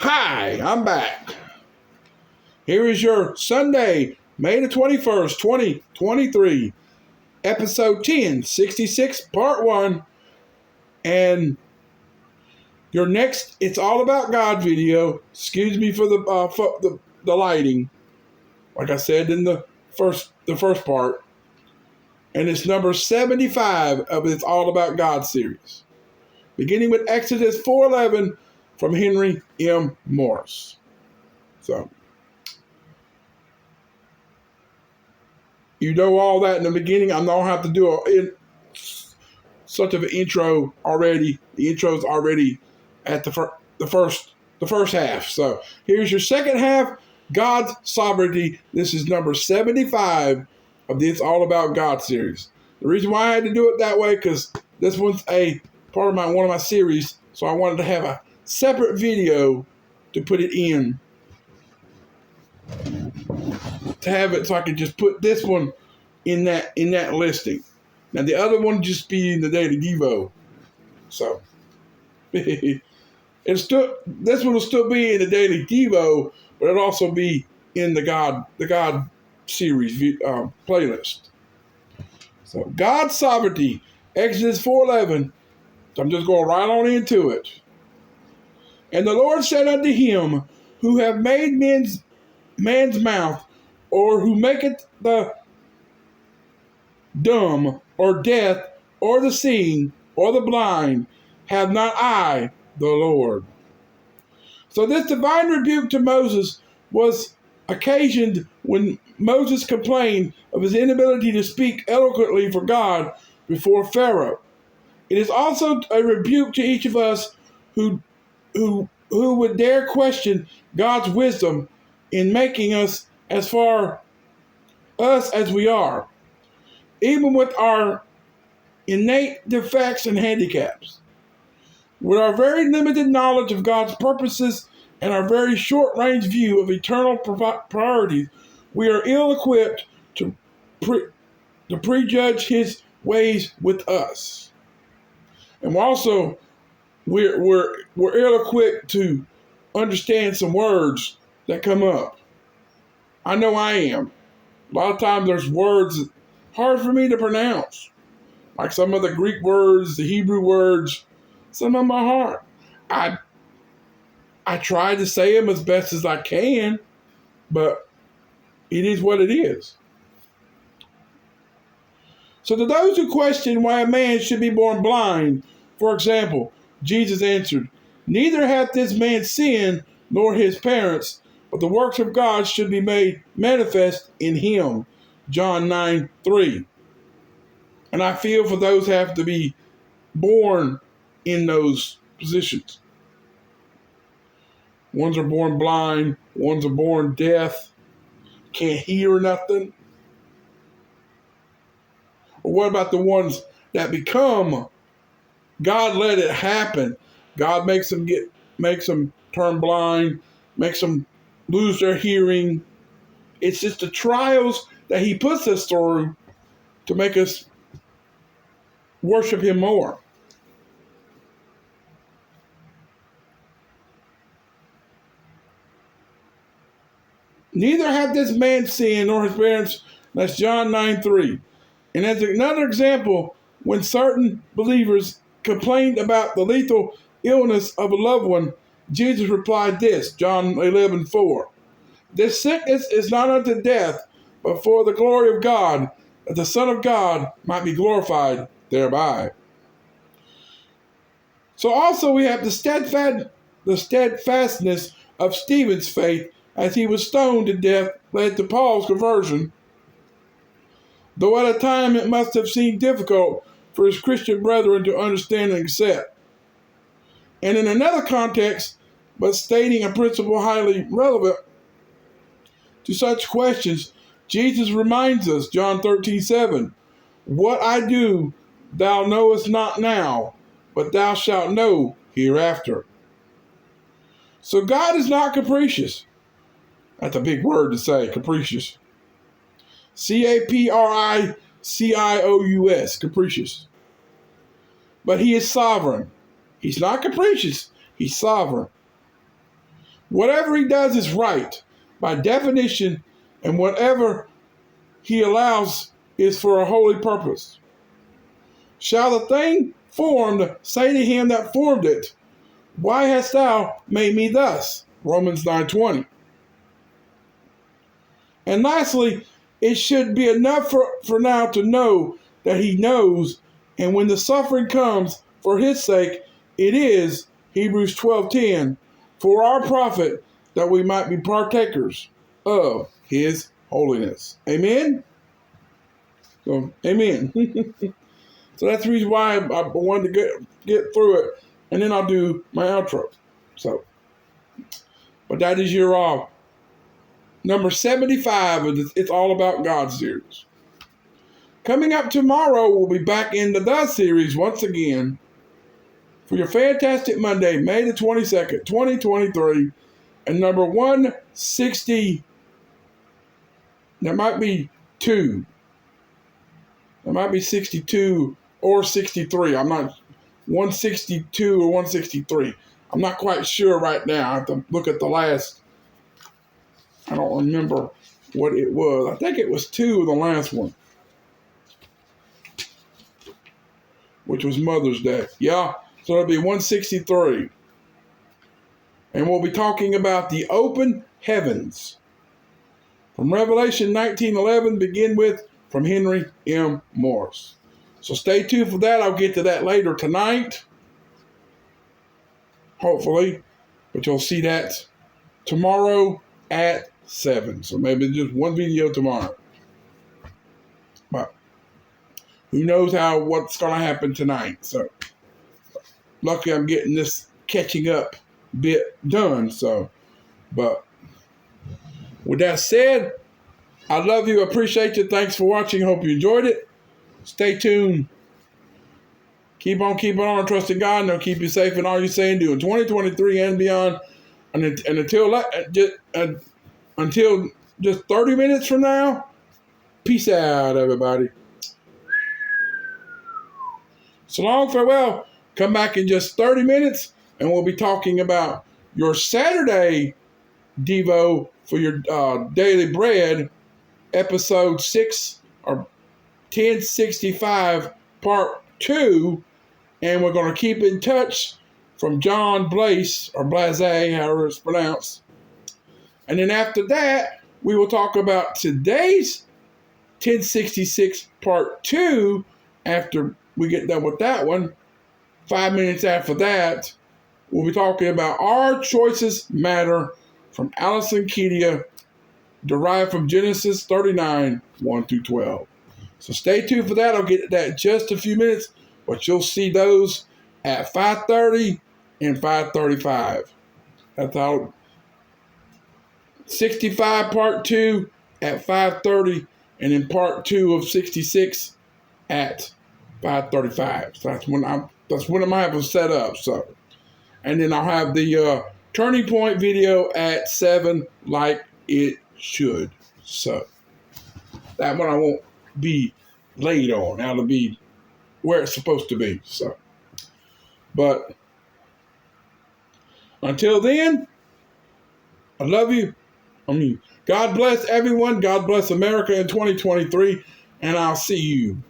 Hi, I'm back. Here is your Sunday, May the 21st, 2023, episode 1066, part 1, and your next It's All About God video. Excuse me for the lighting, like I said in the first part, and it's number 75 of It's All About God series, beginning with Exodus 4:11 from Henry M. Morris. So, you know all that in the beginning. I don't have to do such of an intro already. The intro's already at the first half. So here's your second half, God's sovereignty. This is number 75 of the It's All About God series. The reason why I had to do it that way, because this one's a part of one of my series, so I wanted to have a separate video to put it in, to have it so I could just put this one in that listing. Now the other one just be in the Daily Devo. So this one will still be in the Daily Devo, but it'll also be in the God series playlist. So God's sovereignty, Exodus 4:11. So I'm just going right on into it. And the Lord said unto him, who have made man's mouth, or who maketh the dumb, or deaf, or the seeing, or the blind, have not I, the Lord? So this divine rebuke to Moses was occasioned when Moses complained of his inability to speak eloquently for God before Pharaoh. It is also a rebuke to each of us who would dare question God's wisdom in making us as far as we are, even with our innate defects and handicaps. With our very limited knowledge of God's purposes and our very short-range view of eternal priorities, we are ill-equipped to prejudge His ways with us. And also, we're ill-equipped to understand some words that come up. I know I am. A lot of times there's words hard for me to pronounce, like some of the Greek words, the Hebrew words. Some of my heart. I try to say them as best as I can, but it is what it is. So to those who question why a man should be born blind, for example, Jesus answered, neither hath this man sinned nor his parents, but the works of God should be made manifest in him. John 9:3. And I feel for those who have to be born in those positions. Ones are born blind, ones are born deaf, can't hear nothing. Or what about the ones that become, God let it happen. God makes them turn blind, makes them lose their hearing. It's just the trials that He puts us through to make us worship Him more. Neither hath this man sinned nor his parents. That's John 9:3. And as another example, when certain believers complained about the lethal illness of a loved one, Jesus replied this, John 11:4. This sickness is not unto death, but for the glory of God, that the Son of God might be glorified thereby. So also we have the steadfastness of Stephen's faith, as he was stoned to death, led to Paul's conversion. Though at a time it must have seemed difficult for his Christian brethren to understand and accept. And in another context, but stating a principle highly relevant to such questions, Jesus reminds us, John 13:7, what I do thou knowest not now, but thou shalt know hereafter. So God is not capricious. That's a big word to say, capricious. Capricious, capricious. But He is sovereign. He's not capricious. He's sovereign. Whatever he does is right by definition, and whatever he allows is for a holy purpose. Shall the thing formed say to him that formed it, why hast thou made me thus? Romans 9:20. And lastly, it should be enough for now to know that he knows, and when the suffering comes for his sake, it is, Hebrews 12:10, for our profit, that we might be partakers of his holiness. Amen? So, amen. So that's the reason why I wanted to get through it, and then I'll do my outro. So, but that is your number 75 of the It's All About God series. Coming up tomorrow, we'll be back in the series once again for your fantastic Monday, May the 22nd, 2023, and number 160. There might be 2. There might be 62 or 63. I'm not 162 or 163. I'm not quite sure right now. I have to look at the last. I don't remember what it was. I think it was 2 of the last one, which was Mother's Day. Yeah, so it'll be 163. And we'll be talking about the open heavens. From Revelation 19:11, begin with from Henry M. Morris. So stay tuned for that. I'll get to that later tonight, hopefully. But you'll see that tomorrow at 7. So maybe just one video tomorrow. But who knows what's going to happen tonight. So lucky I'm getting this catching up bit done. So, but with that said, I love you. Appreciate you. Thanks for watching. Hope you enjoyed it. Stay tuned. Keep on keeping on. Trusting God, and He'll keep you safe in all you say and do in 2023 and beyond. And until just 30 minutes from now, peace out, everybody. So long, farewell. Come back in just 30 minutes, and we'll be talking about your Saturday Devo for your Daily Bread, episode 6 or 1065, part 2. And we're going to keep in touch from John Blaze, or Blaze, however it's pronounced. And then after that, we will talk about today's 1066, part 2, after we get done with that one. 5 minutes after that, we'll be talking about Our Choices Matter from Allison Kedia, derived from Genesis 39, 1-12. So stay tuned for that. I'll get to that in just a few minutes, but you'll see those at 5:30 and 5:35. That's how 65 part 2 at 5:30, and then part 2 of 66 at 5:35. So that's when I'm have them set up. So, and then I'll have the turning point video at 7, like it should. So that one I won't be late on. That'll be where it's supposed to be. So, but until then, I love you. God bless everyone. God bless America in 2023. And I'll see you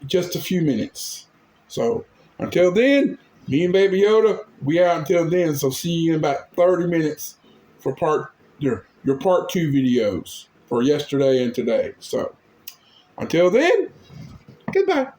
in just a few minutes. So until then, me and Baby Yoda, we out until then. So see you in about 30 minutes for your part 2 videos for yesterday and today. So until then, goodbye.